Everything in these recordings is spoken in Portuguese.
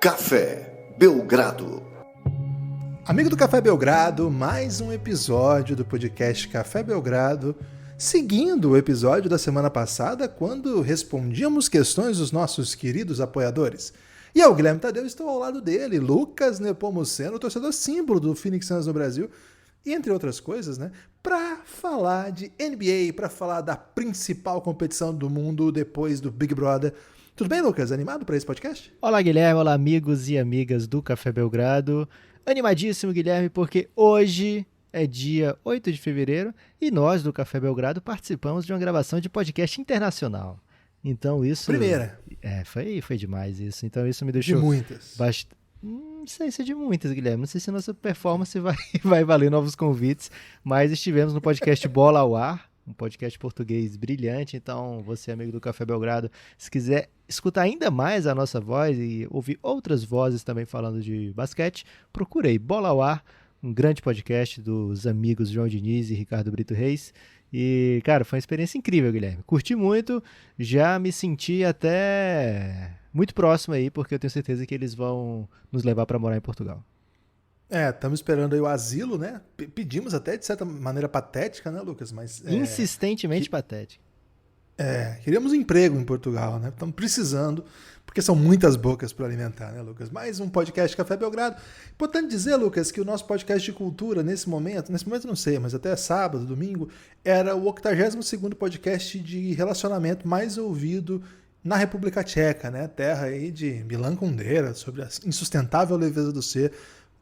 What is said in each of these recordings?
Café Belgrado. Amigo do Café Belgrado, mais um episódio do podcast Café Belgrado, seguindo o episódio da semana passada, quando respondíamos questões dos nossos queridos apoiadores. E eu, Guilherme Tadeu, estou ao lado dele, Lucas Nepomuceno, torcedor símbolo do Phoenix Suns no Brasil, e entre outras coisas, né, para falar de NBA, para falar da principal competição do mundo depois do Big Brother. Tudo bem, Lucas? Animado para esse podcast? Olá, Guilherme. Olá, amigos e amigas do Café Belgrado. Animadíssimo, Guilherme, porque hoje é dia 8 de fevereiro e nós do Café Belgrado participamos de uma gravação de podcast internacional. Então isso... Primeira. Foi demais isso. Então isso me deixou... De muitas. Não sei se é de muitas, Guilherme. Não sei se nossa performance vai valer novos convites, mas estivemos no podcast Bola ao Ar, um podcast português brilhante. Então, você, amigo do Café Belgrado, se quiser escutar ainda mais a nossa voz e ouvir outras vozes também falando de basquete, procurei Bola ao Ar, um grande podcast dos amigos João Diniz e Ricardo Brito Reis. E, cara, foi uma experiência incrível, Guilherme. Curti muito, já me senti até muito próximo aí, porque eu tenho certeza que eles vão nos levar para morar em Portugal. Estamos esperando aí o asilo, né? Pedimos até de certa maneira patética, né, Lucas? Mas insistentemente patética. Queríamos um emprego em Portugal, né? Estamos precisando, porque são muitas bocas para alimentar, né, Lucas? Mais um podcast Café Belgrado. Importante dizer, Lucas, que o nosso podcast de cultura, nesse momento não sei, mas até sábado, domingo, era o 82º podcast de relacionamento mais ouvido na República Tcheca, né? Terra aí de Milan Kundera, sobre a insustentável leveza do ser.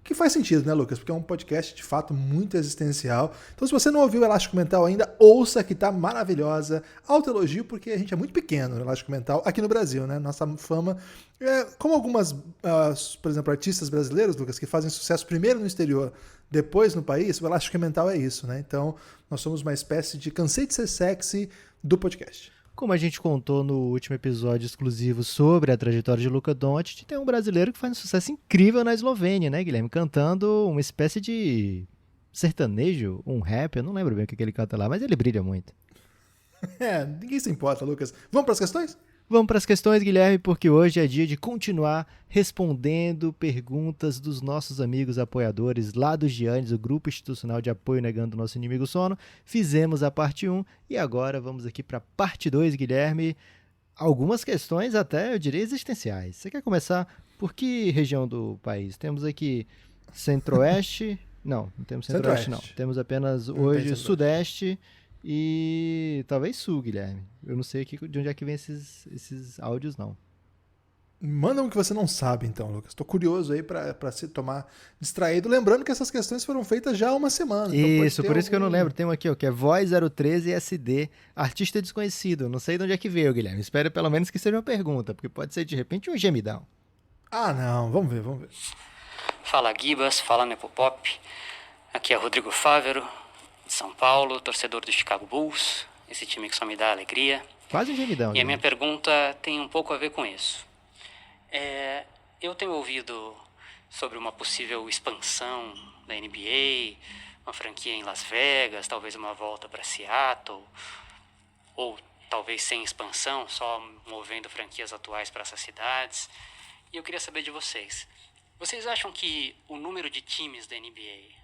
Que faz sentido, né, Lucas? Porque é um podcast, de fato, muito existencial. Então, se você não ouviu o Elástico Mental ainda, ouça, que tá maravilhosa. Alto elogio, porque a gente é muito pequeno no Elástico Mental aqui no Brasil, né? Nossa fama como algumas, por exemplo, artistas brasileiros, Lucas, que fazem sucesso primeiro no exterior, depois no país, o Elástico Mental é isso, né? Então, nós somos uma espécie de cansei de ser sexy do podcast. Como a gente contou no último episódio exclusivo sobre a trajetória de Luka Doncic, tem um brasileiro que faz um sucesso incrível na Eslovênia, né, Guilherme? Cantando uma espécie de sertanejo, um rap, eu não lembro bem o que ele canta lá, mas ele brilha muito. Ninguém se importa, Lucas. Vamos para as questões? Vamos para as questões, Guilherme, porque hoje é dia de continuar respondendo perguntas dos nossos amigos apoiadores lá do Giannis, o Grupo Institucional de Apoio Negando o Nosso Inimigo Sono. Fizemos a parte 1 e agora vamos aqui para a parte 2, Guilherme. Algumas questões até, eu diria, existenciais. Você quer começar por que região do país? Temos aqui Centro-Oeste... Não temos Centro-Oeste, não. Temos apenas hoje Sudeste... E talvez Sul, Guilherme. Eu não sei aqui de onde é que vem esses áudios, não. Manda um que você não sabe, então, Lucas. Estou curioso aí para se tomar distraído. Lembrando que essas questões foram feitas já há uma semana. Isso, por isso que eu não lembro. Tem um aqui, ó, que é Voz 013 SD, artista desconhecido. Não sei de onde é que veio, Guilherme. Espero pelo menos que seja uma pergunta, porque pode ser de repente um gemidão. Não. Vamos ver. Fala, Gibas. Fala, Nepopop. Aqui é Rodrigo Fávero, de São Paulo, torcedor do Chicago Bulls, esse time que só me dá alegria. Quase um gemidão. E a minha pergunta tem um pouco a ver com isso. Eu tenho ouvido sobre uma possível expansão da NBA, uma franquia em Las Vegas, talvez uma volta para Seattle, ou talvez sem expansão, só movendo franquias atuais para essas cidades. E eu queria saber de vocês. Vocês acham que o número de times da NBA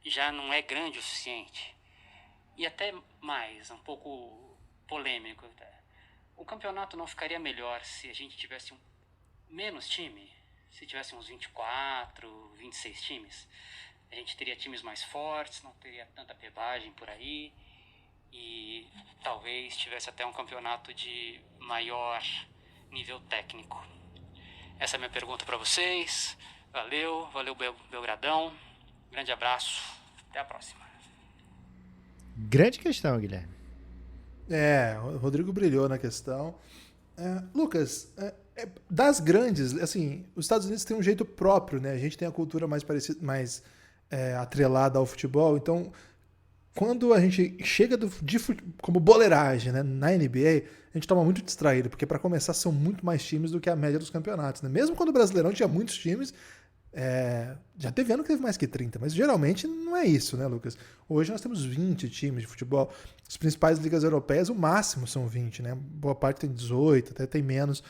já não é grande o suficiente? E até mais, um pouco polêmico até. O campeonato não ficaria melhor se a gente tivesse menos time? Se tivesse uns 24, 26 times? A gente teria times mais fortes, não teria tanta pebagem por aí. E talvez tivesse até um campeonato de maior nível técnico. Essa é a minha pergunta para vocês. Valeu Belgradão. Grande abraço, até a próxima. Grande questão, Guilherme. O Rodrigo brilhou na questão. Lucas, das grandes, assim, os Estados Unidos têm um jeito próprio, né? A gente tem a cultura mais parecida, mais atrelada ao futebol. Então, quando a gente chega como boleiragem, né, na NBA, a gente toma muito distraído, porque para começar são muito mais times do que a média dos campeonatos, né? Mesmo quando o Brasileirão tinha muitos times, já teve ano que teve mais que 30, mas geralmente não é isso, né, Lucas? Hoje nós temos 20 times de futebol. As principais ligas europeias, o máximo são 20, né? Boa parte tem 18, até tem menos.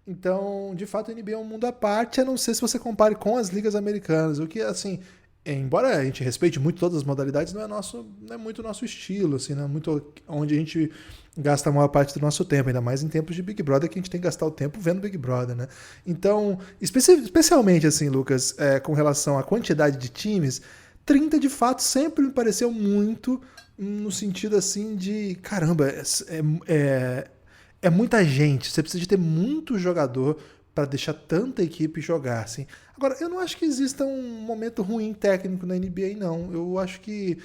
Então, de fato, a NBA é um mundo à parte, a não ser se você compare com as ligas americanas, o que, assim, embora a gente respeite muito todas as modalidades, não é muito nosso estilo, assim, não é muito onde a gente gasta a maior parte do nosso tempo, ainda mais em tempos de Big Brother, que a gente tem que gastar o tempo vendo Big Brother, né? Então, especialmente, assim, Lucas, com relação à quantidade de times, 30 de fato sempre me pareceu muito no sentido, assim, de, caramba, é muita gente, você precisa de ter muito jogador para deixar tanta equipe jogar, assim. Agora, eu não acho que exista um momento ruim técnico na NBA, não. Eu acho que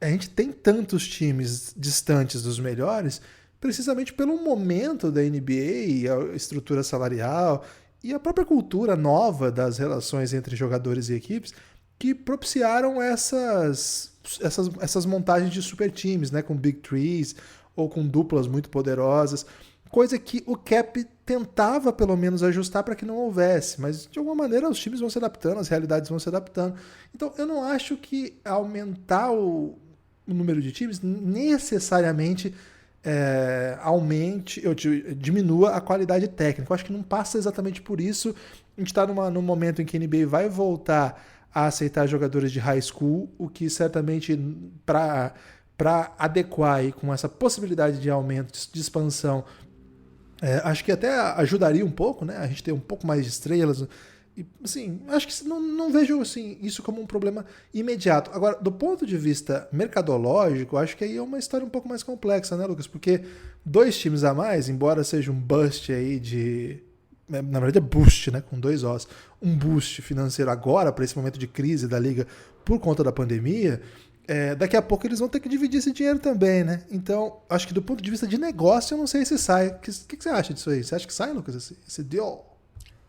a gente tem tantos times distantes dos melhores precisamente pelo momento da NBA, a estrutura salarial e a própria cultura nova das relações entre jogadores e equipes que propiciaram essas montagens de super times, né, com big threes ou com duplas muito poderosas, coisa que o cap tentava pelo menos ajustar para que não houvesse, mas de alguma maneira os times vão se adaptando, as realidades vão se adaptando. Então eu não acho que aumentar o número de times necessariamente diminua a qualidade técnica. Eu acho que não passa exatamente por isso. A gente está num momento em que a NBA vai voltar a aceitar jogadores de high school, o que certamente para adequar aí com essa possibilidade de aumento, de expansão, acho que até ajudaria um pouco, né? A gente ter um pouco mais de estrelas. E, assim, acho que não vejo assim, isso como um problema imediato. Agora, do ponto de vista mercadológico, acho que aí é uma história um pouco mais complexa, né, Lucas? Porque 2 times a mais, embora seja um bust aí de... Na verdade é boost, né? Com 2 Os. Um boost financeiro agora, para esse momento de crise da liga por conta da pandemia, daqui a pouco eles vão ter que dividir esse dinheiro também, né? Então, acho que do ponto de vista de negócio, eu não sei se sai. O que você acha disso aí? Você acha que sai, Lucas, esse deal?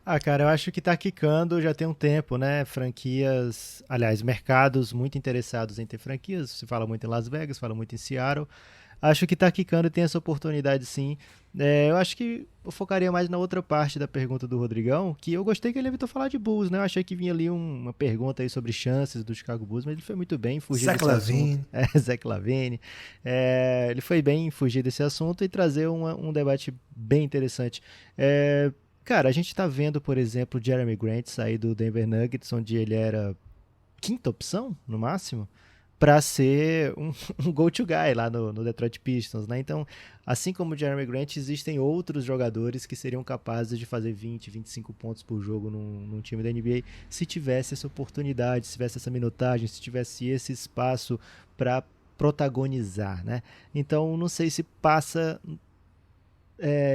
Ah, cara, eu acho que tá quicando já tem um tempo, né? Franquias, aliás, mercados muito interessados em ter franquias. Se fala muito em Las Vegas, fala muito em Seattle. Acho que tá quicando e tem essa oportunidade, sim. Eu acho que eu focaria mais na outra parte da pergunta do Rodrigão, que eu gostei que ele evitou falar de Bulls, né? Eu achei que vinha ali uma pergunta aí sobre chances do Chicago Bulls, mas ele foi muito bem em fugir desse assunto. Zach LaVine. Ele foi bem em fugir desse assunto e trazer um debate bem interessante. Cara, a gente tá vendo, por exemplo, o Jeremy Grant sair do Denver Nuggets, onde ele era quinta opção, no máximo, para ser um go-to guy lá no Detroit Pistons, né? Então, assim como o Jeremy Grant, existem outros jogadores que seriam capazes de fazer 20, 25 pontos por jogo num time da NBA se tivesse essa oportunidade, se tivesse essa minutagem, se tivesse esse espaço para protagonizar, né? Então, não sei se passa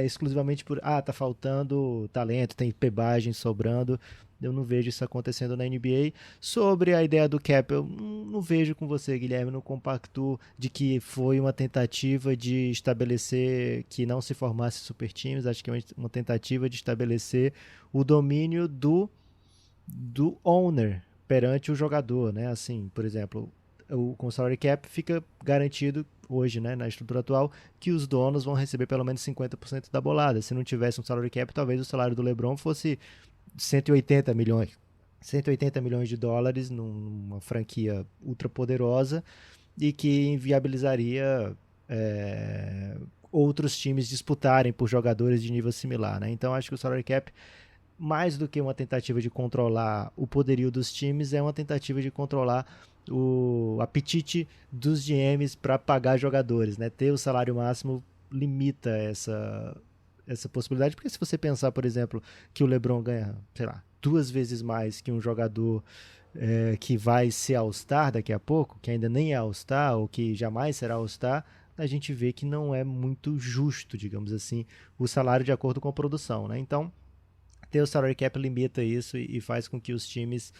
exclusivamente por tá faltando talento, tem pebagem sobrando. Eu não vejo isso acontecendo na NBA. Sobre a ideia do cap, eu não vejo com você, Guilherme, no compacto de que foi uma tentativa de estabelecer que não se formasse super times. Acho que é uma tentativa de estabelecer o domínio do owner perante o jogador, né? Assim, por exemplo, com o salary cap fica garantido hoje, né, na estrutura atual, que os donos vão receber pelo menos 50% da bolada. Se não tivesse um salary cap, talvez o salário do LeBron fosse 180 milhões de dólares numa franquia ultra poderosa e que inviabilizaria outros times disputarem por jogadores de nível similar, né? Então acho que o salary cap, mais do que uma tentativa de controlar o poderio dos times, é uma tentativa de controlar o apetite dos GMs para pagar jogadores, né? Ter o salário máximo limita essa possibilidade, porque se você pensar, por exemplo, que o LeBron ganha, sei lá, 2 vezes mais que um jogador que vai ser All-Star daqui a pouco, que ainda nem é All-Star ou que jamais será All-Star, a gente vê que não é muito justo, digamos assim, o salário de acordo com a produção, né? Então, ter o salary cap limita isso e faz com que os times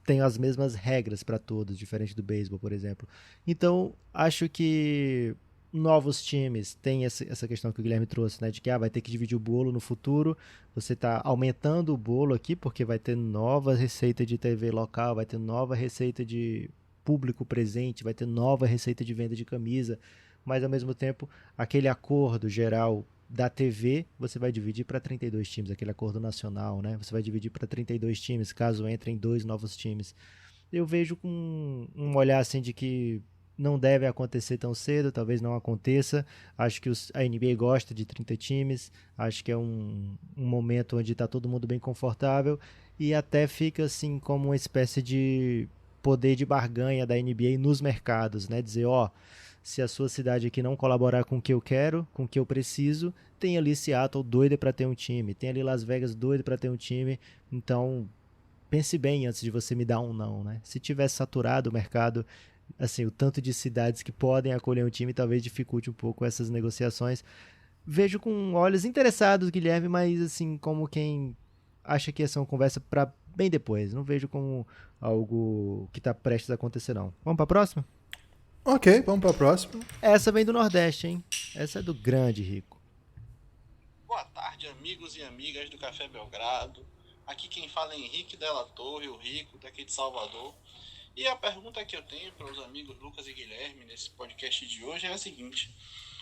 tenham as mesmas regras para todos, diferente do beisebol, por exemplo. Então, acho que novos times têm essa questão que o Guilherme trouxe, né, de que vai ter que dividir o bolo no futuro. Você está aumentando o bolo aqui porque vai ter nova receita de TV local, vai ter nova receita de público presente, vai ter nova receita de venda de camisa, mas ao mesmo tempo aquele acordo geral da TV, você vai dividir para 32 times, aquele acordo nacional, né? Você vai dividir para 32 times, caso entrem 2 novos times. Eu vejo com um olhar assim de que não deve acontecer tão cedo, talvez não aconteça. Acho que a NBA gosta de 30 times, acho que é um momento onde está todo mundo bem confortável e até fica assim como uma espécie de poder de barganha da NBA nos mercados, né? Dizer, se a sua cidade aqui não colaborar com o que eu quero, com o que eu preciso, tem ali Seattle doida para ter um time, tem ali Las Vegas doida para ter um time, então pense bem antes de você me dar um não, né? Se tivesse saturado o mercado, assim, o tanto de cidades que podem acolher um time talvez dificulte um pouco essas negociações. Vejo com olhos interessados, Guilherme, mas assim, como quem acha que essa é uma conversa para bem depois. Não vejo como algo que está prestes a acontecer, não. Vamos para a próxima? Ok, vamos para a próxima. Essa vem do Nordeste, hein? Essa é do grande Rico. Boa tarde, amigos e amigas do Café Belgrado. Aqui quem fala é Henrique Della Torre, o Rico, daqui de Salvador. E a pergunta que eu tenho para os amigos Lucas e Guilherme nesse podcast de hoje é a seguinte: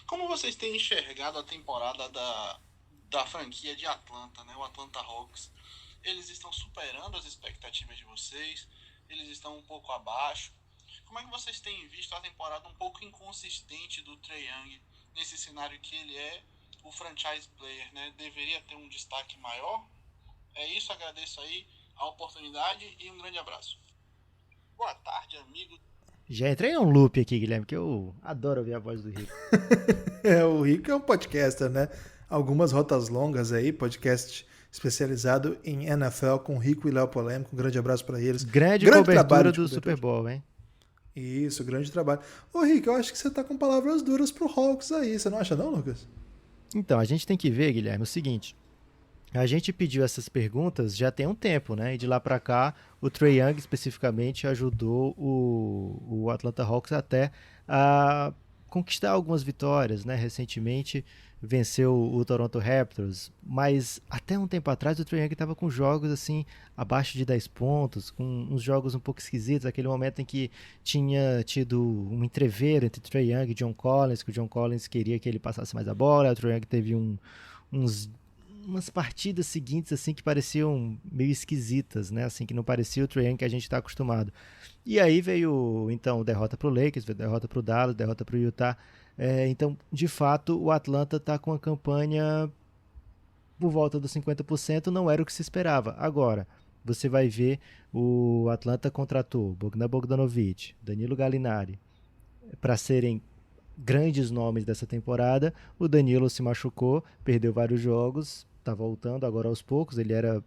como vocês têm enxergado a temporada da franquia de Atlanta, né? O Atlanta Hawks? Eles estão superando as expectativas de vocês? Eles estão um pouco abaixo? Como é que vocês têm visto a temporada um pouco inconsistente do Trae Young nesse cenário que ele é o franchise player, né? Deveria ter um destaque maior? É isso, agradeço aí a oportunidade e um grande abraço. Boa tarde, amigo. Já entrei em um loop aqui, Guilherme, que eu adoro ouvir a voz do Rico. O Rico é um podcaster, né? Algumas rotas longas aí, podcast especializado em NFL com Rico e Léo Polêmico. Um grande abraço para eles. Grande cobertura do Super Bowl, hein? Isso, grande trabalho. Ô, Rico, eu acho que você tá com palavras duras pro Hawks aí. Você não acha não, Lucas? Então, a gente tem que ver, Guilherme, o seguinte. A gente pediu essas perguntas já tem um tempo, né? E de lá para cá, o Trae Young especificamente ajudou o Atlanta Hawks até a conquistar algumas vitórias, né? Recentemente venceu o Toronto Raptors, mas até um tempo atrás o Trae Young estava com jogos assim abaixo de 10 pontos, com uns jogos um pouco esquisitos, aquele momento em que tinha tido um entreveiro entre Trae Young e John Collins, que o John Collins queria que ele passasse mais a bola, o Trae Young teve umas partidas seguintes assim que pareciam meio esquisitas, né? Assim, que não parecia o Trae Young que a gente está acostumado. E aí veio, então, derrota para o Lakers, derrota para o Dallas, derrota para o Utah. Então, de fato, o Atlanta está com a campanha por volta dos 50%, não era o que se esperava. Agora, você vai ver, o Atlanta contratou Bogdan Bogdanovic, Danilo Gallinari, para serem grandes nomes dessa temporada. O Danilo se machucou, perdeu vários jogos, está voltando agora aos poucos. Ele era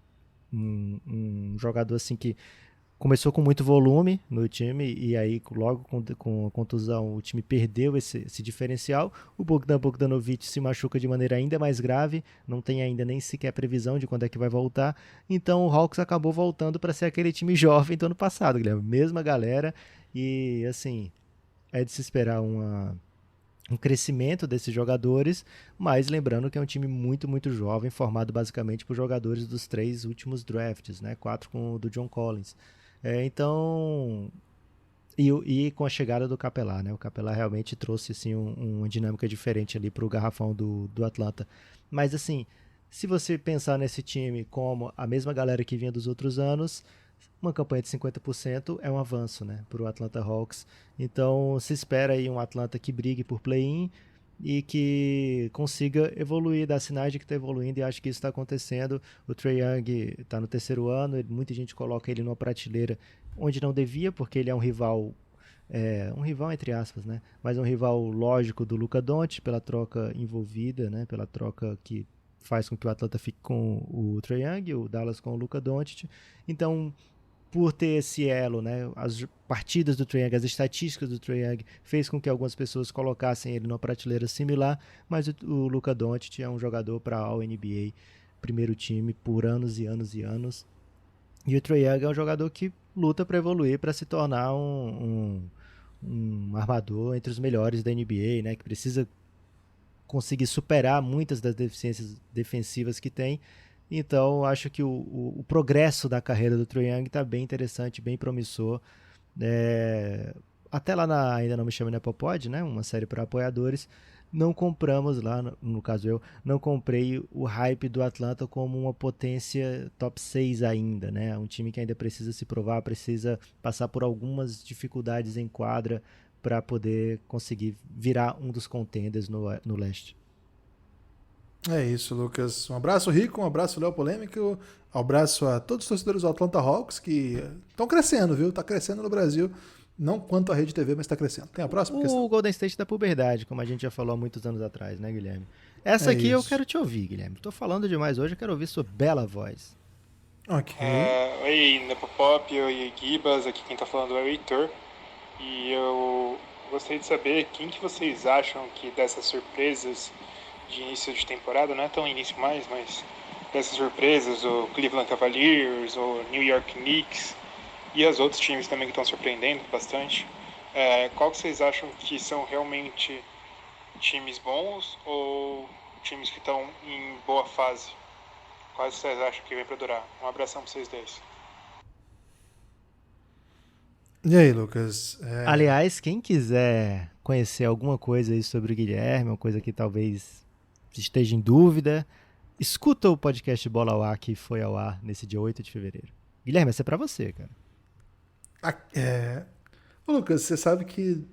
um jogador assim que começou com muito volume no time e aí logo com a contusão o time perdeu esse diferencial. O Bogdan Bogdanovic se machuca de maneira ainda mais grave, não tem ainda nem sequer previsão de quando é que vai voltar. Então o Hawks acabou voltando para ser aquele time jovem do ano passado, Guilherme. Mesma galera e assim, é de se esperar um crescimento desses jogadores, mas lembrando que é um time muito, muito jovem, formado basicamente por jogadores dos 3 últimos drafts, né? 4 com o do John Collins. Então, e com a chegada do Capelá, né? O Capelá realmente trouxe assim, uma dinâmica diferente ali para o garrafão do Atlanta. Mas assim, se você pensar nesse time como a mesma galera que vinha dos outros anos, uma campanha de 50% é um avanço, né, para o Atlanta Hawks. Então se espera aí um Atlanta que brigue por play-in e que consiga evoluir, dar sinais de que está evoluindo, e acho que isso está acontecendo. O Trae Young está no 3º ano, muita gente coloca ele numa prateleira onde não devia, porque ele é um rival entre aspas, né, mas um rival lógico do Luka Doncic, pela troca envolvida, né, pela troca que faz com que o Atlanta fique com o Trae Young, o Dallas com o Luka Doncic. Então, por ter esse elo, né, as partidas do Trae Young, as estatísticas do Trae Young, fez com que algumas pessoas colocassem ele numa prateleira similar, mas o Luka Doncic é um jogador para All-NBA, primeiro time por anos e anos e anos. E o Trae Young é um jogador que luta para evoluir, para se tornar um armador entre os melhores da NBA, né, que precisa conseguir superar muitas das deficiências defensivas que tem. Então, acho que o progresso da carreira do Trae Young está bem interessante, bem promissor. Até lá ainda não me chama Apple Pod, né? Uma série para apoiadores. Não compramos lá, no caso eu, não comprei o hype do Atlanta como uma potência top 6 ainda, né? Um time que ainda precisa se provar, precisa passar por algumas dificuldades em quadra para poder conseguir virar um dos contenders no leste. É isso, Lucas. Um abraço, Rico, um abraço, Léo Polêmico, um abraço a todos os torcedores do Atlanta Hawks que estão crescendo, viu? Tá crescendo no Brasil, não quanto a Rede TV, mas está crescendo. Tem a próxima questão? O Golden State da puberdade, como a gente já falou há muitos anos atrás, né, Guilherme? Essa aqui eu quero te ouvir, Guilherme. Tô falando demais hoje, eu quero ouvir sua bela voz. Ok. Oi, Nepopop, oi, Gibas, aqui quem tá falando é o Heitor. E eu gostaria de saber quem que vocês acham que dessas surpresas de início de temporada, não é tão início mais, mas dessas surpresas, o Cleveland Cavaliers, o New York Knicks e os outros times também que estão surpreendendo bastante, qual que vocês acham que são realmente times bons ou times que estão em boa fase? Quais vocês acham que vem para durar? Um abração para vocês dois. E aí, Lucas? Aliás, quem quiser conhecer alguma coisa aí sobre o Guilherme, uma coisa que talvez esteja em dúvida, escuta o podcast Bola ao Ar que foi ao ar nesse dia 8 de fevereiro. Guilherme, essa é pra você, cara. Ô, Lucas, você sabe que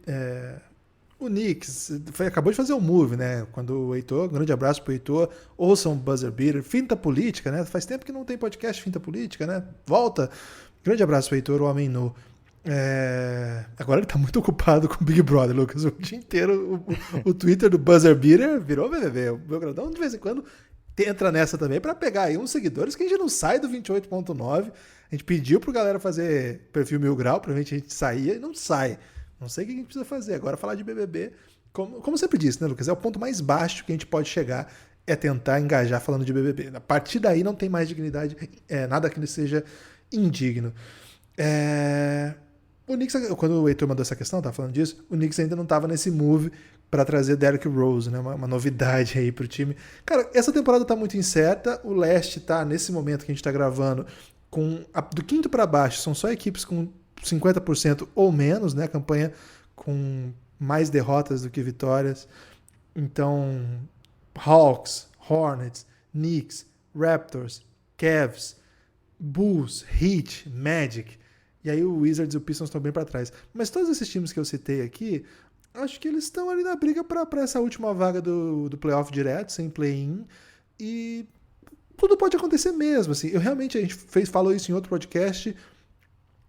o Knicks acabou de fazer um move, né? Quando o Heitor, um grande abraço pro Heitor, ouçam o Buzzer Beater, Finta Política, né? Faz tempo que não tem podcast Finta Política, né? Volta. Grande abraço pro Heitor, o homem nu. Agora ele tá muito ocupado com o Big Brother, Lucas. O dia inteiro o Twitter do Buzzer Beater virou BBB. O Belgradão, de vez em quando, entra nessa também pra pegar aí uns seguidores que a gente não sai do 28.9. A gente pediu pro galera fazer perfil 1000 grau, provavelmente a gente saía e não sai. Não sei o que a gente precisa fazer. Agora falar de BBB, como sempre disse, né, Lucas? É o ponto mais baixo que a gente pode chegar, é tentar engajar falando de BBB. A partir daí não tem mais dignidade, nada que seja indigno. O Knicks, quando o Heitor mandou essa questão, tava falando disso, o Knicks ainda não tava nesse move para trazer Derrick Rose, né? Uma novidade aí pro time. Cara, essa temporada tá muito incerta, o leste tá, nesse momento que a gente tá gravando, do quinto para baixo, são só equipes com 50% ou menos, né? A campanha com mais derrotas do que vitórias. Então, Hawks, Hornets, Knicks, Raptors, Cavs, Bulls, Heat, Magic. E aí o Wizards e o Pistons estão bem para trás. Mas todos esses times que eu citei aqui, acho que eles estão ali na briga para essa última vaga do playoff direto, sem play-in. E tudo pode acontecer mesmo. Assim. A gente falou isso em outro podcast.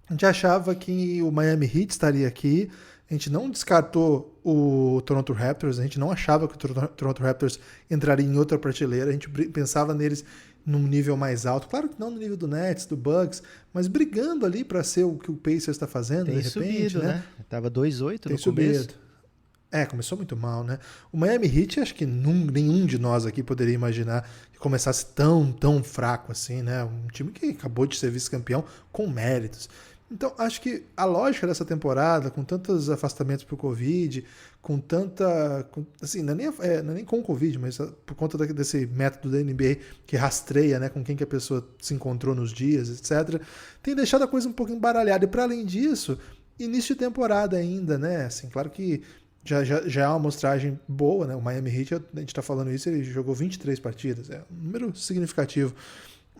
A gente achava que o Miami Heat estaria aqui. A gente não descartou o Toronto Raptors. A gente não achava que o Toronto Raptors entraria em outra prateleira. A gente pensava neles num nível mais alto. Claro que não no nível do Nets, do Bucks, mas brigando ali para ser o que o Pacers está fazendo, de repente. Subido, né? Tava 2-8 no começo. Começou muito mal, né? O Miami Heat, acho que nenhum de nós aqui poderia imaginar que começasse tão fraco assim, né? Um time que acabou de ser vice-campeão com méritos. Então, acho que a lógica dessa temporada, com tantos afastamentos por Covid, assim, não é nem com Covid, mas por conta desse método da NBA que rastreia, né, com quem que a pessoa se encontrou nos dias, etc., tem deixado a coisa um pouco embaralhada. E, para além disso, início de temporada ainda, né? Assim, claro que já é uma amostragem boa, né? O Miami Heat, a gente tá falando isso, ele jogou 23 partidas, é um número significativo.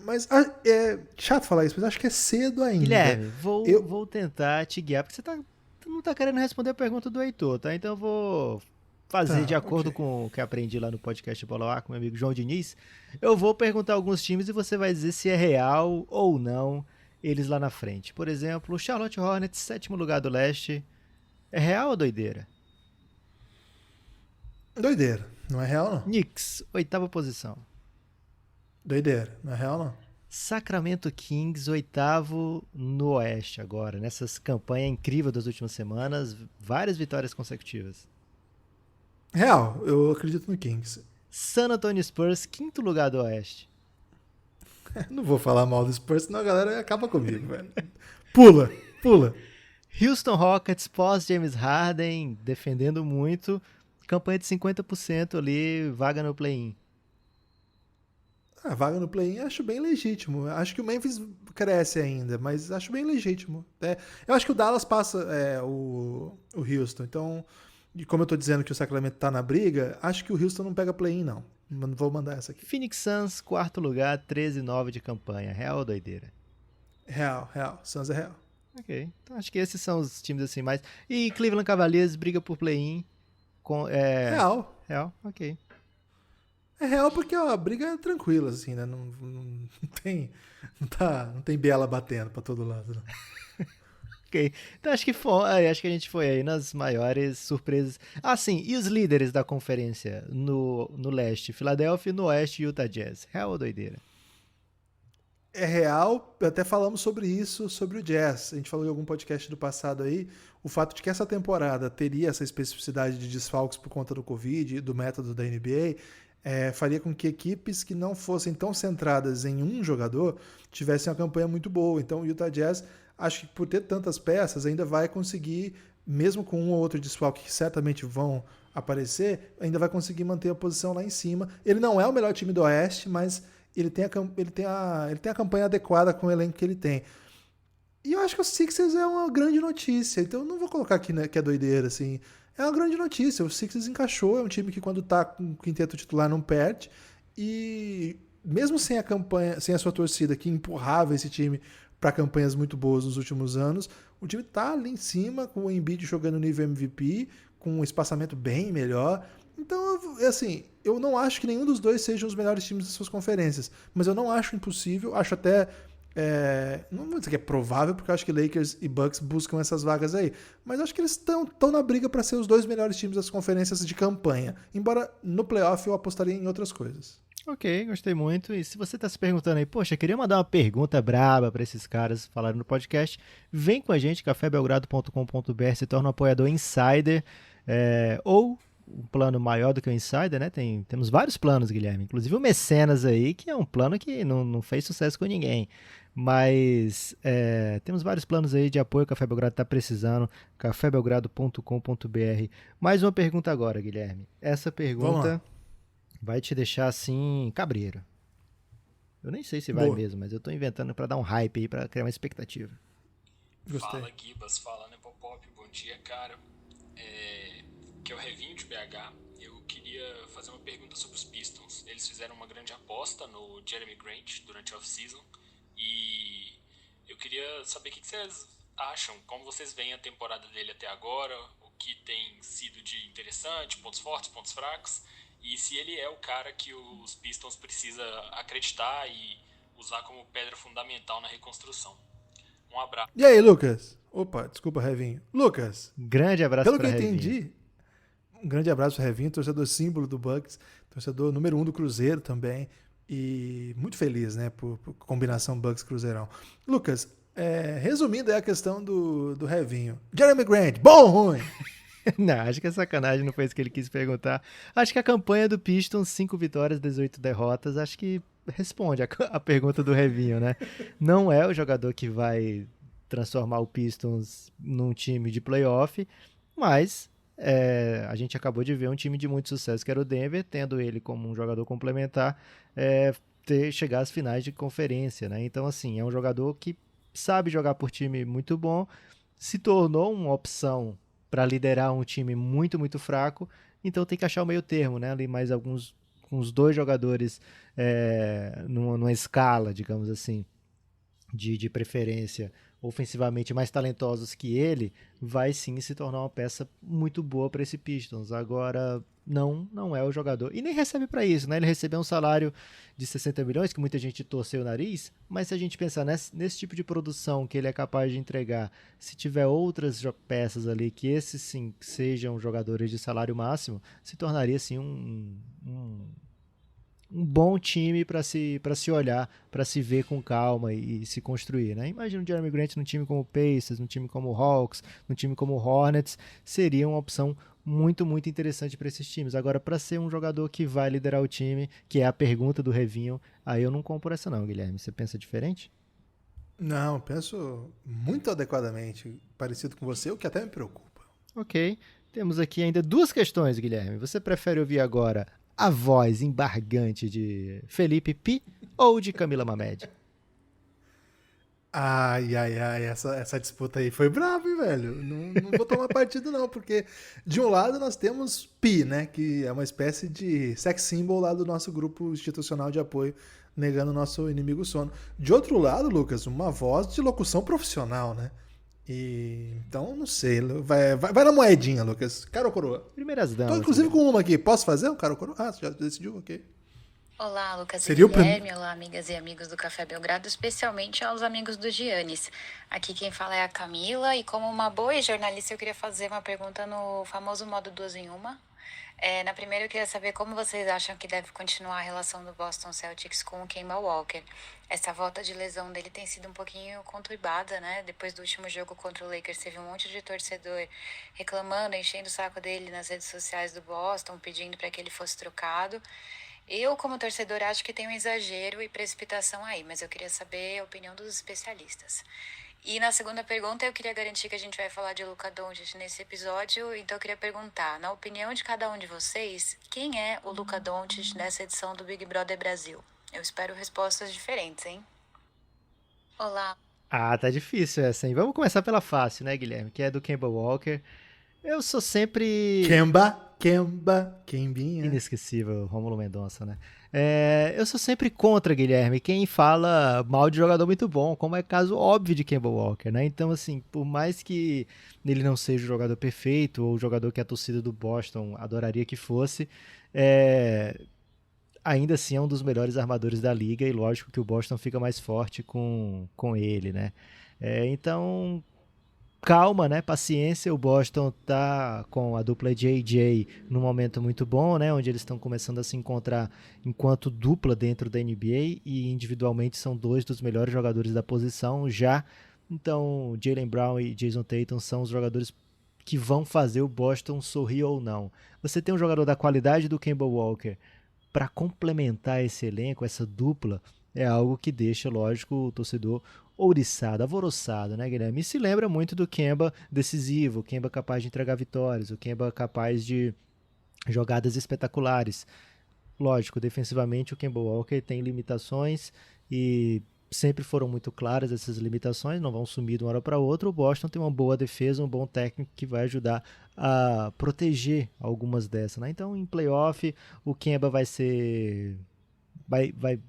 Mas é chato falar isso, mas acho que é cedo ainda. Guilherme, vou tentar te guiar, porque tu não tá querendo responder a pergunta do Heitor, tá? Então eu vou fazer de acordo com o que aprendi lá no podcast Bola ao Ar com meu amigo João Diniz. Eu vou perguntar alguns times e você vai dizer se é real ou não eles lá na frente. Por exemplo, o Charlotte Hornets, 7º lugar do leste. É real ou doideira? Doideira. Não é real, não. Knicks, 8ª posição. Doideira. Não é real, não. Sacramento Kings, 8º no Oeste agora, nessas campanhas incríveis das últimas semanas, várias vitórias consecutivas. Real, eu acredito no Kings. San Antonio Spurs, 5º lugar do Oeste. Não vou falar mal do Spurs, senão a galera acaba comigo, velho. Pula. Houston Rockets, pós James Harden, defendendo muito, campanha de 50% ali, vaga no play-in. A vaga no play-in acho bem legítimo. Acho que o Memphis cresce ainda, mas acho bem legítimo. Eu acho que o Dallas passa o Houston. Então, como eu tô dizendo que o Sacramento tá na briga, acho que o Houston não pega play-in, não. Vou mandar essa aqui. Phoenix Suns, 4º lugar, 13-9 de campanha. Real ou doideira? Real. Suns é real. Ok. Então acho que esses são os times assim mais. E Cleveland Cavaliers briga por play-in. Real. Ok. É real porque a briga é tranquila, assim, né? Não tem. Não tem biela batendo pra todo lado. Não. Ok. Então acho que a gente foi aí nas maiores surpresas. Ah, sim. E os líderes da conferência no leste? Philadelphia e no oeste, Utah Jazz. Real ou doideira? É real, até falamos sobre isso, sobre o Jazz. A gente falou em algum podcast do passado aí, o fato de que essa temporada teria essa especificidade de desfalques por conta do Covid e do método da NBA, faria com que equipes que não fossem tão centradas em um jogador tivessem uma campanha muito boa. Então o Utah Jazz, acho que por ter tantas peças, ainda vai conseguir, mesmo com um ou outro desfalque que certamente vão aparecer, ainda vai conseguir manter a posição lá em cima. Ele não é o melhor time do Oeste, mas ele tem a campanha adequada com o elenco que ele tem. E eu acho que o Sixers é uma grande notícia. Então eu não vou colocar aqui, né, que é doideira, assim. É uma grande notícia. O Sixers encaixou. É um time que quando tá com o quinteto titular não perde. E mesmo sem a campanha, sem a sua torcida que empurrava esse time para campanhas muito boas nos últimos anos, o time tá ali em cima, com o Embiid jogando nível MVP, com um espaçamento bem melhor. Então, assim, eu não acho que nenhum dos dois sejam os melhores times das suas conferências, mas eu não acho impossível, acho até, não vou dizer que é provável, porque eu acho que Lakers e Bucks buscam essas vagas aí, mas acho que eles estão na briga para ser os dois melhores times das conferências de campanha, embora no playoff eu apostaria em outras coisas. Ok, gostei muito. E se você está se perguntando aí, poxa, queria mandar uma pergunta braba para esses caras falarem no podcast, vem com a gente, cafébelgrado.com.br, se torna um apoiador insider, ou um plano maior do que o Insider, né? Temos vários planos, Guilherme. Inclusive o Mecenas aí, que é um plano que não fez sucesso com ninguém. Mas temos vários planos aí de apoio que a Café Belgrado está precisando. cafébelgrado.com.br. Mais uma pergunta agora, Guilherme. Essa pergunta vai te deixar assim, cabreiro. Eu nem sei se vai mesmo, mas eu estou inventando para dar um hype aí, para criar uma expectativa. Gostei. Fala, Gibas. Fala, Nepopop. Bom dia, cara. Que é o Revinho de BH, eu queria fazer uma pergunta sobre os Pistons. Eles fizeram uma grande aposta no Jeremy Grant durante a off-season e eu queria saber o que vocês acham, como vocês veem a temporada dele até agora, o que tem sido de interessante, pontos fortes, pontos fracos, e se ele é o cara que os Pistons precisam acreditar e usar como pedra fundamental na reconstrução. Um abraço. E aí, Lucas? Opa, desculpa, Revinho. Lucas. Grande abraço para Revinho. Pelo que eu entendi, um grande abraço para o Revinho, torcedor símbolo do Bucks, torcedor número 1 do Cruzeiro também, e muito feliz, né, por combinação Bucks-Cruzeirão. Lucas, resumindo, é a questão do Revinho. Jeremy Grant, bom ou ruim? Não, acho que é sacanagem, não foi isso que ele quis perguntar. Acho que a campanha do Pistons, 5 vitórias, 18 derrotas, acho que responde a pergunta do Revinho, né? Não é o jogador que vai transformar o Pistons num time de playoff, mas a gente acabou de ver um time de muito sucesso que era o Denver, tendo ele como um jogador complementar, chegar às finais de conferência, né? Então, assim, é um jogador que sabe jogar por time muito bom, se tornou uma opção para liderar um time muito, muito fraco, então tem que achar o meio termo, né? Ali mais uns 2 jogadores numa escala, digamos assim, de preferência ofensivamente mais talentosos que ele, vai sim se tornar uma peça muito boa para esse Pistons. Agora, não é o jogador. E nem recebe para isso, né? Ele recebeu um salário de 60 milhões, que muita gente torceu o nariz, mas se a gente pensar nesse tipo de produção que ele é capaz de entregar, se tiver outras peças ali que esses sim sejam jogadores de salário máximo, se tornaria sim um bom time para se olhar, para se ver com calma e se construir, né? Imagina o Jeremy Grant num time como o Pacers, num time como o Hawks, num time como o Hornets, seria uma opção muito, muito interessante para esses times. Agora, para ser um jogador que vai liderar o time, que é a pergunta do Revinho, aí eu não compro essa não, Guilherme. Você pensa diferente? Não, penso muito adequadamente, parecido com você, o que até me preocupa. Ok, temos aqui ainda 2 questões, Guilherme. Você prefere ouvir agora a voz embargante de Felipe Pi ou de Camila Mamed? Ai, essa disputa aí foi brava, hein, velho? Não vou tomar partido não, porque de um lado nós temos Pi, né, que é uma espécie de sex symbol lá do nosso grupo institucional de apoio, negando o nosso inimigo sono. De outro lado, Lucas, uma voz de locução profissional, né? Então, não sei. Vai na moedinha, Lucas. Cara ou coroa? Primeiras damas. Tô, inclusive, com uma aqui. Posso fazer um cara ou coroa? Ah, você já decidiu? Ok. Olá, Lucas Seria e o Guilherme, olá, amigas e amigos do Café Belgrado, especialmente aos amigos do Giannis. Aqui quem fala é a Camila e como uma boa jornalista eu queria fazer uma pergunta no famoso modo 2 em 1. Na primeira eu queria saber como vocês acham que deve continuar a relação do Boston Celtics com o Kemba Walker. Essa volta de lesão dele tem sido um pouquinho conturbada, né? Depois do último jogo contra o Lakers teve um monte de torcedor reclamando, enchendo o saco dele nas redes sociais do Boston, pedindo para que ele fosse trocado. Eu, como torcedor, acho que tem um exagero e precipitação aí, mas eu queria saber a opinião dos especialistas. E na segunda pergunta, eu queria garantir que a gente vai falar de Luka Doncic nesse episódio, então eu queria perguntar, na opinião de cada um de vocês, quem é o Luka Doncic nessa edição do Big Brother Brasil? Eu espero respostas diferentes, hein? Olá. Ah, tá difícil essa, hein? Vamos começar pela fácil, né, Guilherme? Que é do Kemba Walker. Eu sou sempre... Kembinha. Inesquecível, Rômulo Mendonça, né? Eu sou sempre contra, Guilherme, quem fala mal de jogador muito bom, como é caso óbvio de Kemba Walker, né? Então, assim, por mais que ele não seja o jogador perfeito, ou o jogador que a torcida do Boston adoraria que fosse, ainda assim é um dos melhores armadores da liga, e lógico que o Boston fica mais forte com ele, né? Então... calma, né? Paciência. O Boston tá com a dupla JJ num momento muito bom, né? Onde eles estão começando a se encontrar enquanto dupla dentro da NBA e individualmente são dois dos melhores jogadores da posição já. Então, Jaylen Brown e Jason Tatum são os jogadores que vão fazer o Boston sorrir ou não. Você tem um jogador da qualidade do Kemba Walker para complementar esse elenco, essa dupla, é algo que deixa, lógico, o torcedor ouriçado, alvoroçado, né, Guilherme? E se lembra muito do Kemba decisivo, o Kemba capaz de entregar vitórias, o Kemba capaz de jogadas espetaculares. Lógico, defensivamente o Kemba Walker tem limitações e sempre foram muito claras essas limitações, não vão sumir de uma hora para outra. O Boston tem uma boa defesa, um bom técnico que vai ajudar a proteger algumas dessas, né? Então, em playoff, o Kemba vai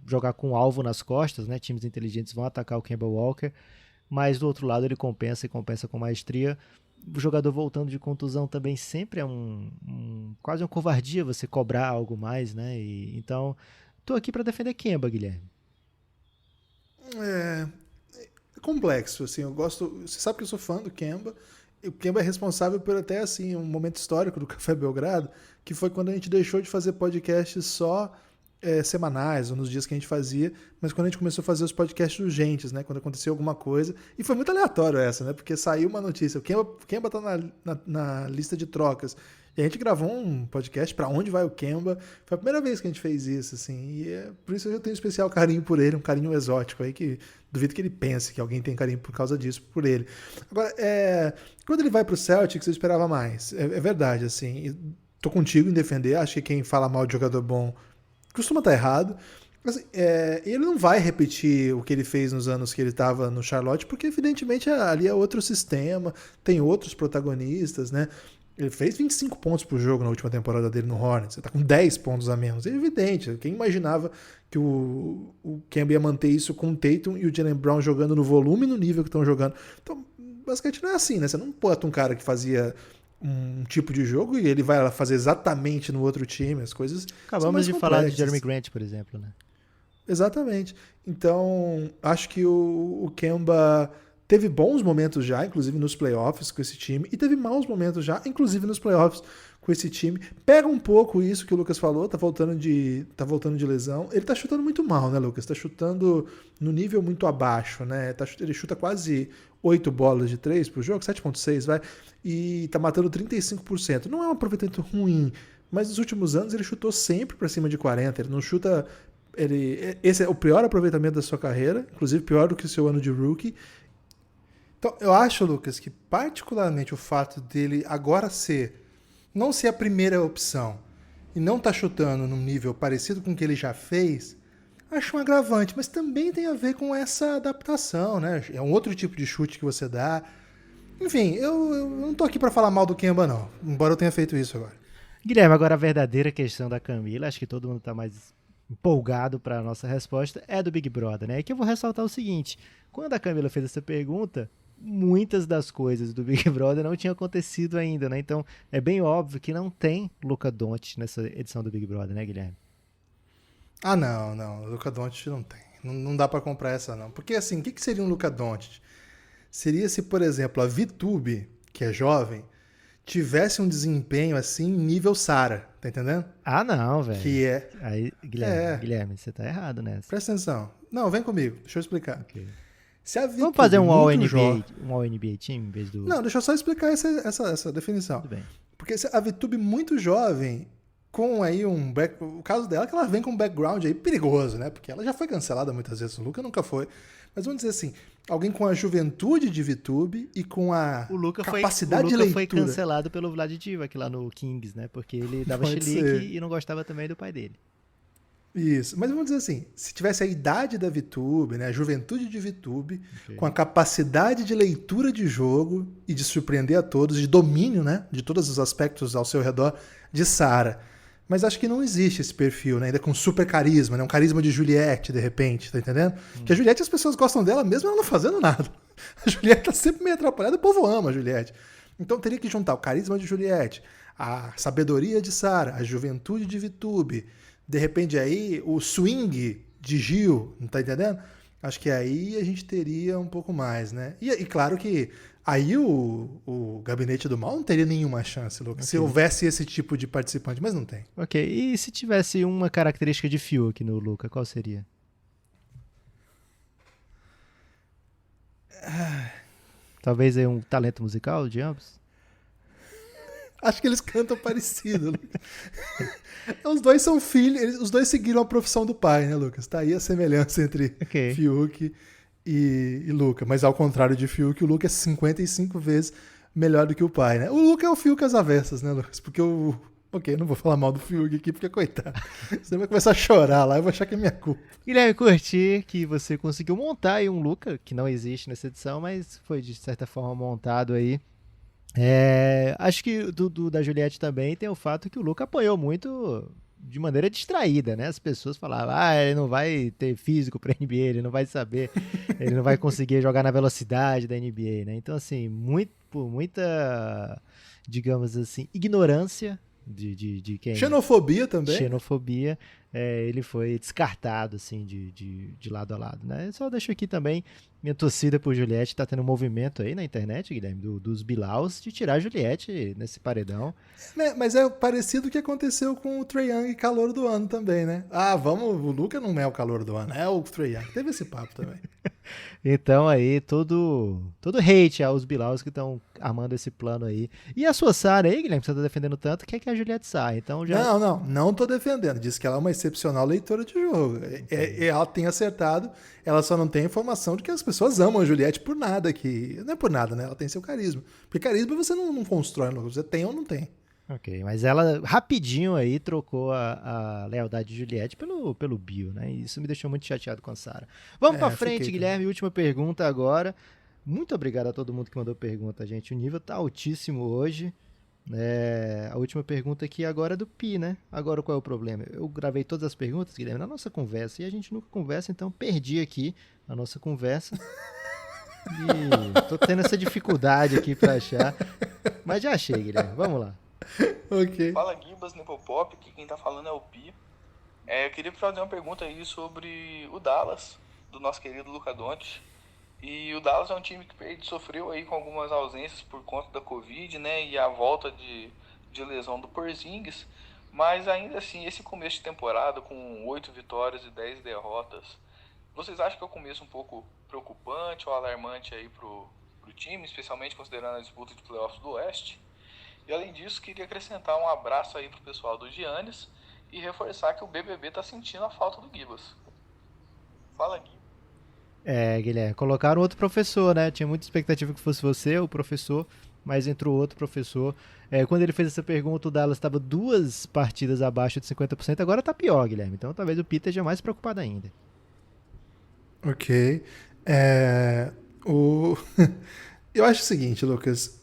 jogar com um alvo nas costas, né? Times inteligentes vão atacar o Kemba Walker, mas do outro lado ele compensa e compensa com maestria. O jogador voltando de contusão também sempre é quase uma covardia você cobrar algo mais, né? Então, tô aqui para defender Kemba, Guilherme. É complexo, assim, eu gosto, você sabe que eu sou fã do Kemba, e o Kemba é responsável por até, assim, um momento histórico do Café Belgrado, que foi quando a gente deixou de fazer podcasts só semanais, ou nos dias que a gente fazia, mas quando a gente começou a fazer os podcasts urgentes, né, quando aconteceu alguma coisa, e foi muito aleatório essa, né, porque saiu uma notícia, o Kemba tá na lista de trocas, e a gente gravou um podcast pra onde vai o Kemba, foi a primeira vez que a gente fez isso, assim, e por isso eu tenho um especial carinho por ele, um carinho exótico aí, que duvido que ele pense que alguém tem carinho por causa disso, por ele. Agora, quando ele vai pro Celtics, eu esperava mais, é verdade, assim, tô contigo em defender, acho que quem fala mal de jogador bom costuma estar errado. Mas, ele não vai repetir o que ele fez nos anos que ele estava no Charlotte, porque evidentemente ali é outro sistema, tem outros protagonistas, né? Ele fez 25 pontos por jogo na última temporada dele no Hornets, ele tá com 10 pontos a menos. É evidente, quem imaginava que o Kemba ia manter isso com o Tatum e o Jaylen Brown jogando no volume e no nível que estão jogando. Então, basicamente não é assim, né? Você não bota um cara que fazia um tipo de jogo e ele vai fazer exatamente no outro time, as coisas acabamos de falar de Jeremy Grant, por exemplo, né? Exatamente. Então, acho que o Kemba teve bons momentos já, inclusive nos playoffs com esse time, e teve maus momentos já, inclusive nos playoffs com esse time. Pega um pouco isso que o Lucas falou, tá voltando de lesão. Ele tá chutando muito mal, né, Lucas? Tá chutando no nível muito abaixo, né? Ele chuta quase 8 bolas de 3 por jogo, 7.6, vai, e tá matando 35%. Não é um aproveitamento ruim, mas nos últimos anos ele chutou sempre para cima de 40%. Ele não chuta... esse é o pior aproveitamento da sua carreira, inclusive pior do que o seu ano de rookie. Então, eu acho, Lucas, que particularmente o fato dele agora não ser a primeira opção e não estar chutando num nível parecido com o que ele já fez, acho um agravante, mas também tem a ver com essa adaptação, né? É um outro tipo de chute que você dá. Enfim, eu não tô aqui para falar mal do Kemba, não, embora eu tenha feito isso agora. Guilherme, agora a verdadeira questão da Camila, acho que todo mundo tá mais empolgado para a nossa resposta, é do Big Brother, né? E que eu vou ressaltar o seguinte, quando a Camila fez essa pergunta, muitas das coisas do Big Brother não tinham acontecido ainda, né? Então é bem óbvio que não tem Luka Doncic nessa edição do Big Brother, né, Guilherme? Ah, não. Luka Doncic não tem. Não dá pra comprar essa, não. Porque, assim, o que seria um Luka Doncic? Seria se, por exemplo, a VTube, que é jovem, tivesse um desempenho, assim, nível Sara. Tá entendendo? Ah, não, velho. Que é... Aí, Guilherme, você tá errado nessa. Presta atenção. Não, vem comigo. Deixa eu explicar. Okay. Se a VTube vamos fazer um All-NBA Team em vez do... Não, deixa eu só explicar essa definição. Tudo bem. Porque se a VTube muito jovem... com aí o caso dela é que ela vem com um background aí perigoso, né? Porque ela já foi cancelada muitas vezes, o Luka nunca foi. Mas vamos dizer assim, alguém com a juventude de VTube e com a capacidade de leitura. O Luka foi cancelado pelo Vlad Divac lá no Kings, né? Porque ele dava chilique e não gostava também do pai dele. Isso, mas vamos dizer assim, se tivesse a idade da VTube, né, a juventude de VTube, com a capacidade de leitura de jogo e de surpreender a todos, de domínio, né, de todos os aspectos ao seu redor, de Sara. Mas acho que não existe esse perfil, né? Ainda com super carisma, né? Um carisma de Juliette, de repente, tá entendendo? Porque a Juliette, as pessoas gostam dela mesmo ela não fazendo nada. A Juliette tá sempre meio atrapalhada, o povo ama a Juliette. Então teria que juntar o carisma de Juliette, a sabedoria de Sara, a juventude de VTube, de repente aí o swing de Gil, não tá entendendo? Acho que aí a gente teria um pouco mais, né? E claro que aí o Gabinete do Mal não teria nenhuma chance, Lucas, se houvesse esse tipo de participante, mas não tem. Ok, e se tivesse uma característica de Fiuk no Luka, qual seria? Talvez aí um talento musical de ambos? Acho que eles cantam parecido, Lucas. Os dois são filhos, os dois seguiram a profissão do pai, né, Lucas? Tá aí a semelhança entre Fiuk e Luka. Mas ao contrário de Fiuk, o Luka é 55 vezes melhor do que o pai, né? O Luka é o Fiuk às avessas, né, Lucas? Porque Ok, não vou falar mal do Fiuk aqui, porque coitado. Você vai começar a chorar lá, eu vou achar que é minha culpa. Guilherme, curti que você conseguiu montar aí um Luka, que não existe nessa edição, mas foi de certa forma montado aí. Acho que da Juliette também tem o fato que o Luka apanhou muito de maneira distraída, né? As pessoas falavam, ele não vai ter físico pra NBA, ele não vai saber, ele não vai conseguir jogar na velocidade da NBA, né? Então, assim, por muita, digamos assim, ignorância de quem... Xenofobia também. Xenofobia, ele foi descartado, assim, de lado a lado, né? Eu só deixo aqui também minha torcida por Juliette. Tá tendo um movimento aí na internet, Guilherme, dos Bilaus, de tirar a Juliette nesse paredão. Mas é parecido com o que aconteceu com o Trae Young, calor do ano também, né? O Luka não é o calor do ano, é o Trae Young. Teve esse papo também. Então aí, todo hate aos Bilaus que estão armando esse plano aí. E a sua Sara aí, Guilherme, que você tá defendendo tanto, quer que a Juliette saia. Então já... Não tô defendendo. Diz que ela é uma excepcional leitora de jogo. Ela tem acertado, ela só não tem informação de que as pessoas amam a Juliette por nada. Não é por nada, né? Ela tem seu carisma. Porque carisma você não constrói, você tem ou não tem. Ok, mas ela rapidinho aí trocou a lealdade de Juliette pelo Bill, né? E isso me deixou muito chateado com a Sara. Vamos pra frente, Guilherme. Última pergunta agora. Muito obrigado a todo mundo que mandou pergunta, gente. O nível tá altíssimo hoje. A última pergunta aqui agora é do Pi, né? Agora qual é o problema? Eu gravei todas as perguntas, Guilherme, na nossa conversa. E a gente nunca conversa, então perdi aqui a nossa conversa. E tô tendo essa dificuldade aqui pra achar. Mas já achei, Guilherme. Vamos lá. Ok. Fala, Gibas, Nepopop, aqui quem tá falando é o Pi. Eu queria fazer uma pergunta aí sobre o Dallas, do nosso querido Luka Doncic. E o Dallas é um time que sofreu aí com algumas ausências por conta da Covid, né? E a volta de lesão do Porzingis. Mas ainda assim, esse começo de temporada com 8 vitórias e 10 derrotas, vocês acham que é um começo um pouco preocupante ou alarmante aí pro time, especialmente considerando a disputa de playoffs do Oeste? E além disso, queria acrescentar um abraço aí pro pessoal do Giannis e reforçar que o BBB tá sentindo a falta do Gibas. Fala, Gui. Guilherme, colocaram outro professor, né? Tinha muita expectativa que fosse você, o professor, mas entrou outro professor. Quando ele fez essa pergunta, o Dallas estava 2 partidas abaixo de 50%, agora tá pior, Guilherme. Então talvez o Peter esteja mais preocupado ainda. Ok. Eu acho o seguinte, Lucas.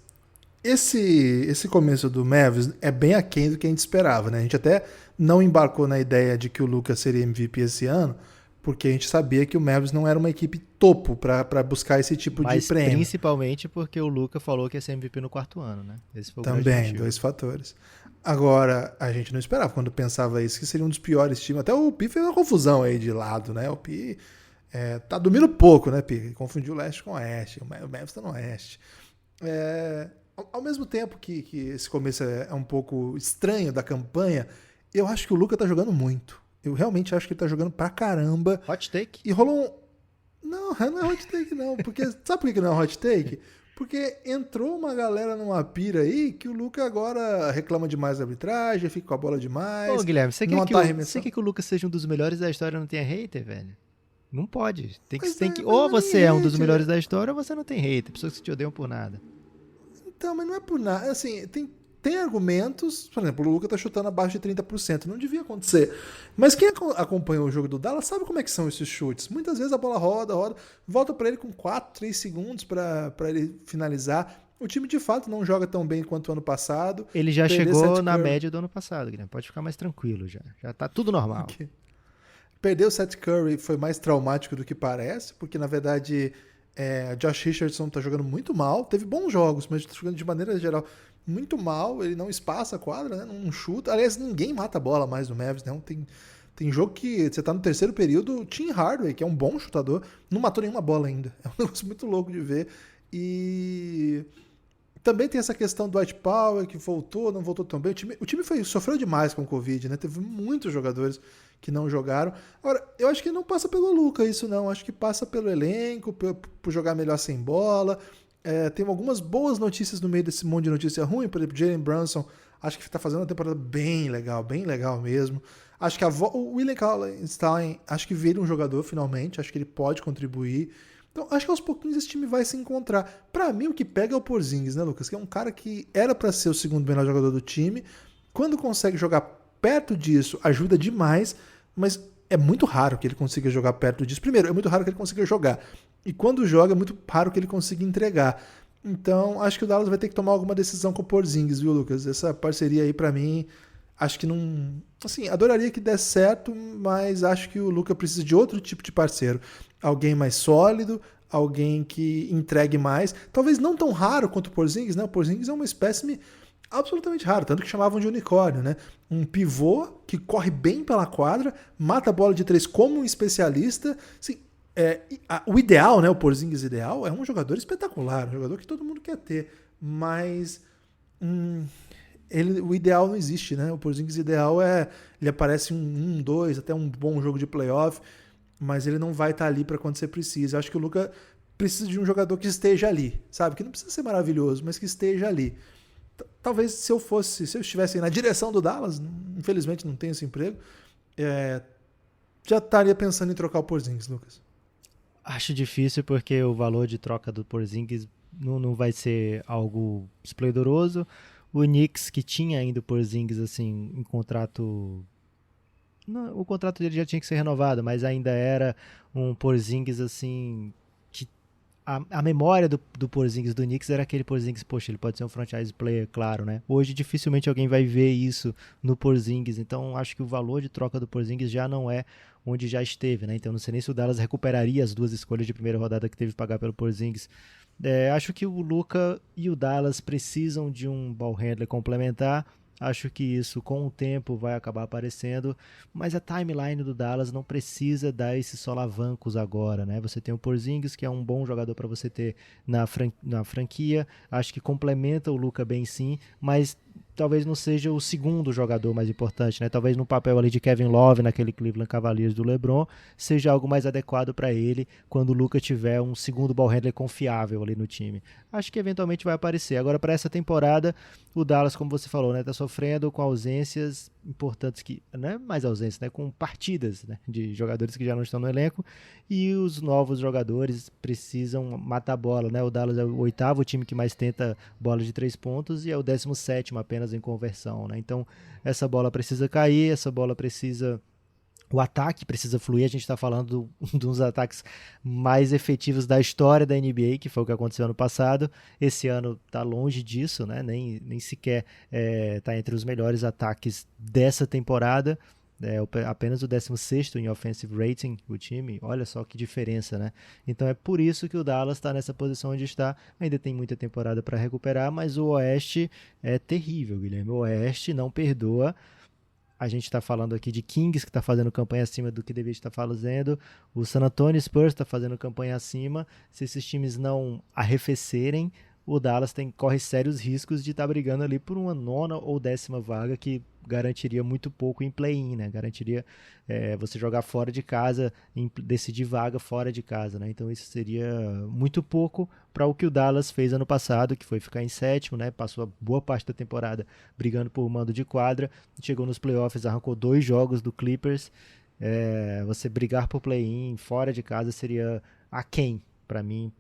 Esse começo do Mavis é bem aquém do que a gente esperava, né? A gente até não embarcou na ideia de que o Lucas seria MVP esse ano, porque a gente sabia que o Mavericks não era uma equipe topo para buscar esse tipo de prêmio. Principalmente porque o Luka falou que ia ser MVP no 4º ano, né? Esse foi o grande Também, motivo. 2 fatores. Agora, a gente não esperava, quando pensava isso, que seria um dos piores times. Até o Pi fez uma confusão aí de lado, né? O Pi tá dormindo pouco, né, Pi? Ele confundiu o leste com o oeste. O Mavericks tá no oeste. Ao mesmo tempo que esse começo é um pouco estranho da campanha, eu acho que o Luka tá jogando muito. Eu realmente acho que ele tá jogando pra caramba. Hot take? E rolou um... Não é hot take não. Porque... Sabe por que não é hot take? Porque entrou uma galera numa pira aí que o Luka agora reclama demais da arbitragem, fica com a bola demais. Ô, Guilherme, você não quer que o Luka seja um dos melhores da história e não tenha hater, velho? Não pode. Ou você é um dos melhores da história ou você não tem hater. Pessoas que te odeiam por nada. Então, mas não é por nada. Assim, tem argumentos. Por exemplo, o Luka tá chutando abaixo de 30%. Não devia acontecer. Mas quem acompanhou o jogo do Dallas sabe como é que são esses chutes. Muitas vezes a bola roda, volta para ele com 4, 3 segundos para ele finalizar. O time de fato não joga tão bem quanto o ano passado. Ele já chegou na média do ano passado, Guilherme. Pode ficar mais tranquilo já. Já tá tudo normal. Okay. Perder o Seth Curry foi mais traumático do que parece, porque na verdade Josh Richardson tá jogando muito mal. Teve bons jogos, mas tá jogando de maneira geral muito mal. Ele não espaça a quadra, né? Não chuta. Aliás, ninguém mata a bola mais no Mavericks, né? Tem jogo que você tá no terceiro período, o Tim Hardaway, que é um bom chutador, não matou nenhuma bola ainda. É um negócio muito louco de ver. E também tem essa questão do Dwight Powell, que voltou, não voltou tão bem. O time sofreu demais com o Covid, né? Teve muitos jogadores que não jogaram. Agora, eu acho que não passa pelo Luka isso não. Acho que passa pelo elenco, por jogar melhor sem bola. Tem algumas boas notícias no meio desse monte de notícia ruim. Por exemplo, Jalen Brunson, acho que está fazendo uma temporada bem legal mesmo. Acho que o Willie Cauley-Stein, acho que vira um jogador finalmente. Acho que ele pode contribuir. Então, acho que aos pouquinhos esse time vai se encontrar. Pra mim, o que pega é o Porzingis, né, Lucas? Que é um cara que era pra ser o segundo melhor jogador do time. Quando consegue jogar perto disso, ajuda demais, mas é muito raro que ele consiga jogar perto disso. Primeiro, é muito raro que ele consiga jogar. E quando joga, é muito raro que ele consiga entregar. Então, acho que o Dallas vai ter que tomar alguma decisão com o Porzingis, viu, Lucas? Essa parceria aí, pra mim, acho que não... Assim, adoraria que desse certo, mas acho que o Luka precisa de outro tipo de parceiro. Alguém mais sólido, alguém que entregue mais. Talvez não tão raro quanto o Porzingis, né? O Porzingis é uma espécime absolutamente rara, tanto que chamavam de unicórnio, né? Um pivô que corre bem pela quadra, mata a bola de 3 como um especialista. Assim, o ideal, né? O Porzingis ideal é um jogador espetacular, um jogador que todo mundo quer ter, mas... o ideal não existe, né? O Porzingis ideal ele aparece um 2, até um bom jogo de playoff, mas ele não vai estar ali para quando você precisa. Eu acho que o Luka precisa de um jogador que esteja ali, sabe? Que não precisa ser maravilhoso, mas que esteja ali. Talvez se eu estivesse na direção do Dallas, infelizmente não tenho esse emprego, já estaria pensando em trocar o Porzingis, Lucas. Acho difícil porque o valor de troca do Porzingis não vai ser algo esplendoroso. O Knicks, que tinha ainda o Porzingis assim, em contrato... o contrato dele já tinha que ser renovado, mas ainda era um Porzingis assim... que a memória do Porzingis do Knicks era aquele Porzingis, poxa, ele pode ser um franchise player, claro, né? Hoje dificilmente alguém vai ver isso no Porzingis, então acho que o valor de troca do Porzingis já não é onde já esteve, né? Então não sei nem se o Dallas recuperaria as 2 escolhas de primeira rodada que teve que pagar pelo Porzingis. Acho que o Luka e o Dallas precisam de um ball handler complementar. Acho que isso com o tempo vai acabar aparecendo, mas a timeline do Dallas não precisa dar esses solavancos agora, né? Você tem o Porzingis, que é um bom jogador para você ter na franquia. Acho que complementa o Luka bem sim, mas talvez não seja o segundo jogador mais importante, né? Talvez no papel ali de Kevin Love, naquele Cleveland Cavaliers do LeBron, seja algo mais adequado para ele quando o Luka tiver um segundo ball handler confiável ali no time. Acho que eventualmente vai aparecer. Agora, para essa temporada, o Dallas, como você falou, né, tá sofrendo com ausências importantes, que não é mais ausências, né, com partidas, né, de jogadores que já não estão no elenco, e os novos jogadores precisam matar a bola, né? O Dallas é o 8º time que mais tenta bola de 3 pontos e é o 17º apenas em conversão, né? Então essa bola precisa cair, essa bola precisa... O ataque precisa fluir. A gente está falando de um dos ataques mais efetivos da história da NBA, que foi o que aconteceu ano passado. Esse ano está longe disso, né? Nem sequer está entre os melhores ataques dessa temporada. apenas o 16º em offensive rating, o time. Olha só que diferença, né? Então é por isso que o Dallas está nessa posição onde está. Ainda tem muita temporada para recuperar, mas o Oeste é terrível, Guilherme. O Oeste não perdoa. A gente está falando aqui de Kings, que está fazendo campanha acima do que deveria estar fazendo. O San Antonio Spurs está fazendo campanha acima. Se esses times não arrefecerem, o Dallas corre sérios riscos de estar brigando ali por uma 9ª ou 10ª vaga, que garantiria muito pouco em play-in, né? Garantiria você jogar fora de casa, decidir vaga fora de casa, né? Então isso seria muito pouco para o que o Dallas fez ano passado, que foi ficar em 7º, né? Passou a boa parte da temporada brigando por mando de quadra, chegou nos playoffs, arrancou 2 jogos do Clippers. Você brigar por play-in fora de casa seria aquém, para mim,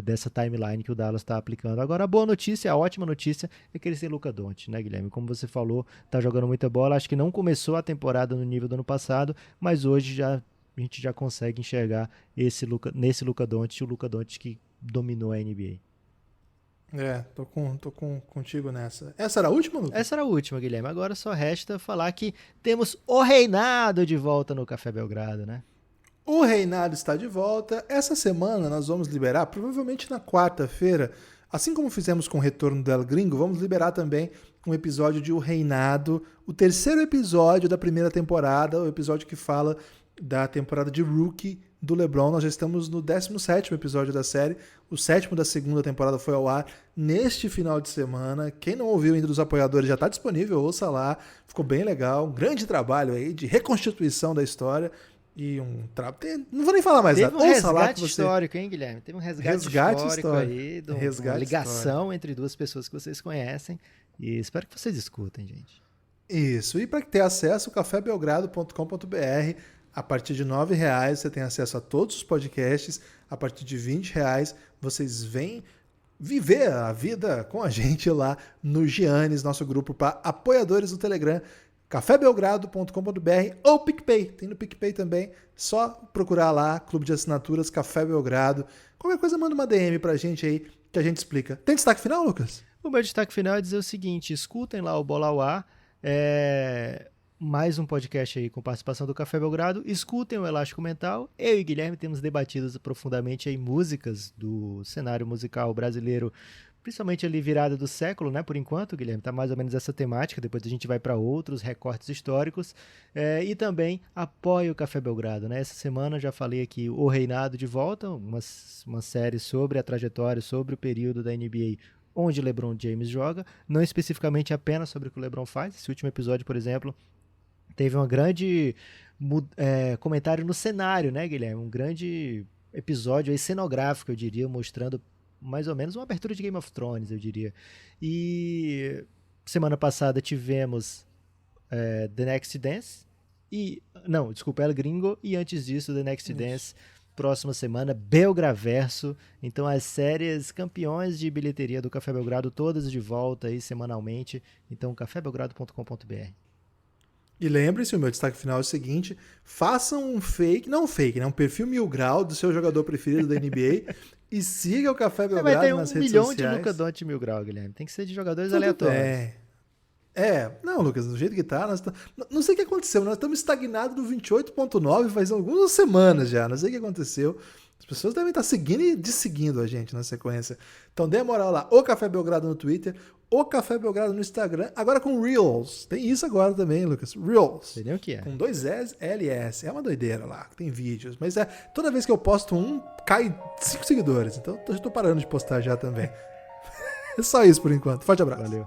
dessa timeline que o Dallas está aplicando. Agora, a boa notícia, a ótima notícia é que eles têm Luka Doncic, né, Guilherme? Como você falou, tá jogando muita bola. Acho que não começou a temporada no nível do ano passado, mas hoje a gente já consegue enxergar nesse Luka Doncic, o Luka Doncic que dominou a NBA. Tô contigo nessa. Essa era a última, Lucas? Essa era a última, Guilherme. Agora só resta falar que temos o reinado de volta no Café Belgrado, né? O reinado está de volta. Essa semana nós vamos liberar, provavelmente na quarta-feira, assim como fizemos com o retorno do El Gringo, vamos liberar também um episódio de O Reinado, o 3º episódio da primeira temporada, o episódio que fala da temporada de Rookie do LeBron. Nós já estamos no 17º episódio da série, o 7º da segunda temporada foi ao ar neste final de semana. Quem não ouviu ainda dos apoiadores já está disponível, ouça lá, ficou bem legal, um grande trabalho aí de reconstituição da história. E não vou nem falar mais nada. Teve um resgate histórico, hein, Guilherme? Teve um resgate histórico aí, uma ligação entre duas pessoas que vocês conhecem. E espero que vocês escutem, gente. Isso. E para ter acesso, cafébelgrado.com.br. A partir de R$9 você tem acesso a todos os podcasts. A partir de R$20 vocês vêm viver a vida com a gente lá no Giannis, nosso grupo para apoiadores do Telegram. cafébelgrado.com.br ou PicPay, tem no PicPay também, só procurar lá, Clube de Assinaturas, Café Belgrado. Qualquer coisa manda uma DM pra gente aí que a gente explica. Tem destaque final, Lucas? O meu destaque final é dizer o seguinte, escutem lá o Bola ao Ar, mais um podcast aí com participação do Café Belgrado, escutem o Elástico Mental. Eu e Guilherme temos debatido profundamente aí músicas do cenário musical brasileiro, principalmente ali virada do século, né? Por enquanto, Guilherme, tá mais ou menos essa temática, depois a gente vai para outros recortes históricos, e também apoie o Café Belgrado, né? Essa semana já falei aqui O Reinado de volta, uma série sobre a trajetória, sobre o período da NBA onde LeBron James joga, não especificamente apenas sobre o que o LeBron faz. Esse último episódio, por exemplo, teve um grande comentário no cenário, né, Guilherme? Um grande episódio aí cenográfico, eu diria, mostrando mais ou menos uma abertura de Game of Thrones, eu diria. E semana passada tivemos The Next Dance El Gringo, e antes disso The Next Dance, próxima semana, Belgraverso. Então as séries campeões de bilheteria do Café Belgrado, todas de volta aí semanalmente. Então cafébelgrado.com.br. E lembre-se, o meu destaque final é o seguinte, façam um um perfil 1000 grau do seu jogador preferido da NBA e siga o Café Belgrado nas redes sociais. Vai ter 1 milhão de Luka Doncic 1000 grau, Guilherme. Tem que ser de jogadores aleatórios. Não, Lucas, do jeito que tá, não sei o que aconteceu, nós estamos estagnados no 28.9 faz algumas semanas já, não sei o que aconteceu. As pessoas devem estar seguindo e desseguindo a gente na sequência. Então dê a moral lá, o Café Belgrado no Twitter, o Café Belgrado no Instagram, agora com Reels. Tem isso agora também, Lucas. Reels. Sei nem o que é. Com 2 S, LS. É uma doideira lá, tem vídeos. Mas toda vez que eu posto cai 5 seguidores. Então eu já tô parando de postar já também. É só isso por enquanto. Forte abraço. Valeu.